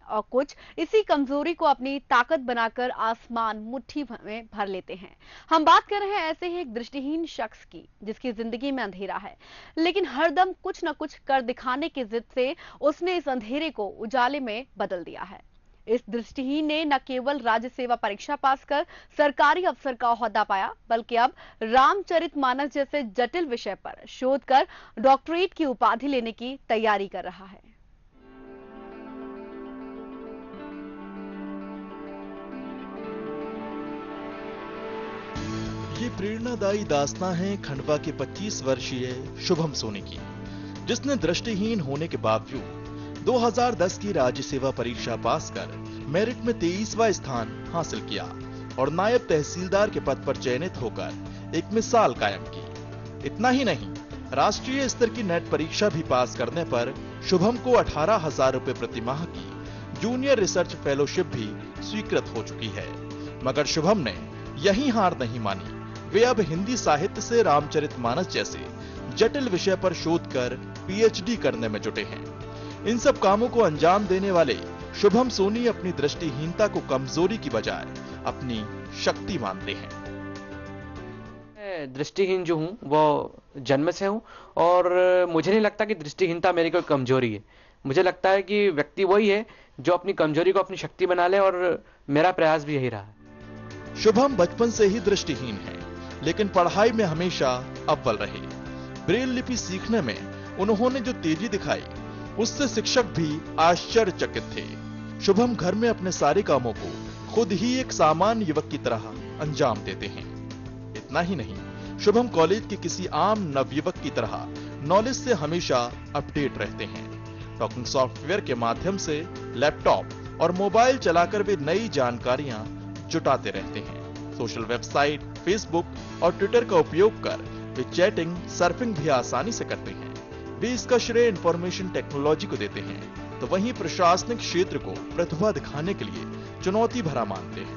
और कुछ इसी कमजोरी को अपनी ताकत बनाकर आसमान मुट्ठी में भर लेते हैं। हम बात कर रहे हैं ऐसे ही एक दृष्टिहीन शख्स की, जिसकी जिंदगी में अंधेरा है, लेकिन हरदम कुछ न कुछ कर दिखाने की जिद से उसने इस अंधेरे को उजाले में बदल दिया है। इस दृष्टिहीन ने न केवल राज्य सेवा परीक्षा पास कर सरकारी अफसर का ओहदा पाया, बल्कि अब रामचरितमानस जैसे जटिल विषय पर शोध कर डॉक्टरेट की उपाधि लेने की तैयारी कर रहा है। ये प्रेरणादायी दास्तां है खंडवा के 25 वर्षीय शुभम सोनी की, जिसने दृष्टिहीन होने के बावजूद 2010 की राज्य सेवा परीक्षा पास कर मेरिट में 23वां स्थान हासिल किया और नायब तहसीलदार के पद पर चयनित होकर एक मिसाल कायम की। इतना ही नहीं, राष्ट्रीय स्तर की नेट परीक्षा भी पास करने पर शुभम को 18,000 रुपए प्रति माह की जूनियर रिसर्च फेलोशिप भी स्वीकृत हो चुकी है। मगर शुभम ने यही हार नहीं मानी। वे अब हिंदी साहित्य से रामचरितमानस जैसे जटिल विषय पर शोध कर पीएचडी करने में जुटे हैं। इन सब कामों को अंजाम देने वाले शुभम सोनी अपनी दृष्टिहीनता को कमजोरी की बजाय अपनी शक्ति मानते हैं। मैं दृष्टिहीन जो हूँ वो जन्म से हूँ और मुझे नहीं लगता कि दृष्टिहीनता मेरी कोई कमजोरी है। मुझे लगता है कि व्यक्ति वही है जो अपनी कमजोरी को अपनी शक्ति बना ले, और मेरा प्रयास भी यही रहा है। शुभम बचपन से ही दृष्टिहीन है, लेकिन पढ़ाई में हमेशा अव्वल रहे। ब्रेल लिपि सीखने में उन्होंने जो तेजी दिखाई, उससे शिक्षक भी आश्चर्यचकित थे। शुभम घर में अपने सारे कामों को खुद ही एक सामान्य युवक की तरह अंजाम देते हैं। इतना ही नहीं, शुभम कॉलेज के किसी आम नवयुवक की तरह नॉलेज से हमेशा अपडेट रहते हैं। टॉकिंग सॉफ्टवेयर के माध्यम से लैपटॉप और मोबाइल चलाकर वे नई जानकारियां जुटाते रहते हैं। सोशल वेबसाइट, फेसबुक और ट्विटर का उपयोग कर वे चैटिंग, सर्फिंग भी आसानी से करते हैं। वे इसका श्रेय इंफॉर्मेशन टेक्नोलॉजी को देते हैं, तो वहीं प्रशासनिक क्षेत्र को प्रतिभा दिखाने के लिए चुनौती भरा मानते हैं।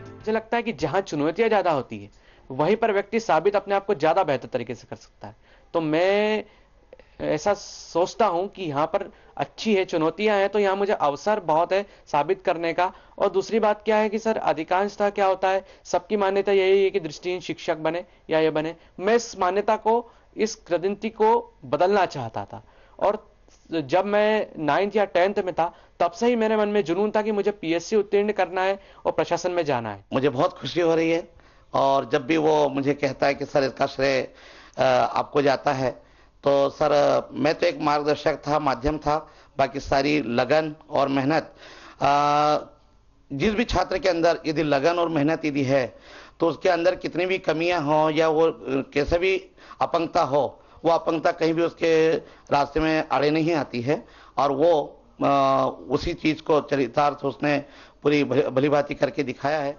मुझे लगता है कि जहां चुनौतियां ज्यादा होती है वहीं पर व्यक्ति साबित अपने आप को ज्यादा बेहतर तरीके से कर सकता है। तो मैं ऐसा सोचता हूं कि यहाँ पर अच्छी है, चुनौतियां हैं तो यहाँ मुझे अवसर बहुत है साबित करने का। और दूसरी बात क्या है कि सर, अधिकांशतः क्या होता है, सबकी मान्यता यही है कि दृष्टिहीन शिक्षक बने या ये बने। मैं इस मान्यता को, इस किंवदंती को बदलना चाहता था, और जब मैं 9th या 10th में था तब से ही मेरे मन में जुनून था कि मुझे पीएससी उत्तीर्ण करना है और प्रशासन में जाना है। मुझे बहुत खुशी हो रही है, और जब भी वो मुझे कहता है कि सर इसका श्रेय आपको जाता है, तो सर मैं तो एक मार्गदर्शक था, माध्यम था। बाकी सारी लगन और मेहनत, जिस भी छात्र के अंदर यदि लगन और मेहनत यदि है तो उसके अंदर कितनी भी कमियां हो या वो कैसे भी अपंगता हो, वो अपंगता कहीं भी उसके रास्ते में आड़े नहीं आती है। और वो उसी चीज को चरितार्थ उसने पूरी भलीभांति करके दिखाया है।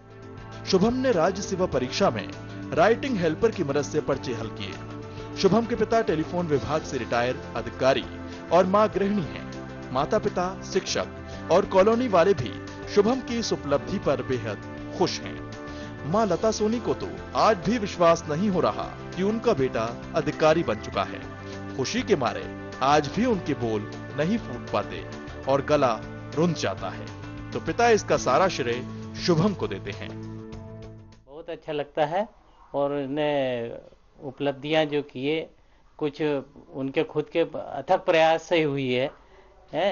शुभम ने राज्य सेवा परीक्षा में राइटिंग हेल्पर की मदद से पर्चे हल किए। शुभम के पिता टेलीफोन विभाग से रिटायर अधिकारी और मां गृहिणी हैं। माता पिता शिक्षक और कॉलोनी वाले भी शुभम की इस उपलब्धि पर बेहद खुश हैं। मां लता सोनी को तो आज भी विश्वास नहीं हो रहा कि उनका बेटा अधिकारी बन चुका है। खुशी के मारे आज भी उनके बोल नहीं फूट पाते और गला रुंध जाता है। तो पिता इसका सारा श्रेय शुभम को देते हैं। बहुत अच्छा लगता है, और इन्हें उपलब्धियां जो किए कुछ उनके खुद के अथक प्रयास से हुई है,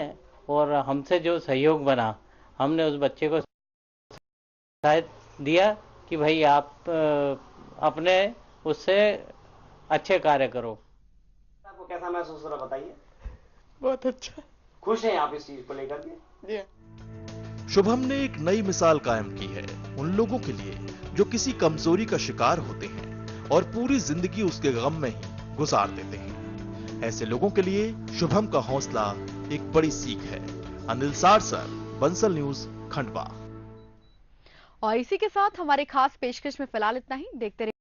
और हमसे जो सहयोग बना, हमने उस बच्चे को शायद दिया कि भाई आप अपने उससे अच्छे कार्य करो। आपको कैसा महसूस हो रहा बताइए? बहुत अच्छा। खुश हैं आप इस चीज को लेकर के? शुभम ने एक नई मिसाल कायम की है उन लोगों के लिए जो किसी कमजोरी का शिकार होते हैं और पूरी जिंदगी उसके गम में ही गुजार देते हैं। ऐसे लोगों के लिए शुभम का हौसला एक बड़ी सीख है। अनिल सार सर, बंसल न्यूज, खंडवा। और इसी के साथ हमारे खास पेशकश में फिलहाल इतना ही। देखते रहिए।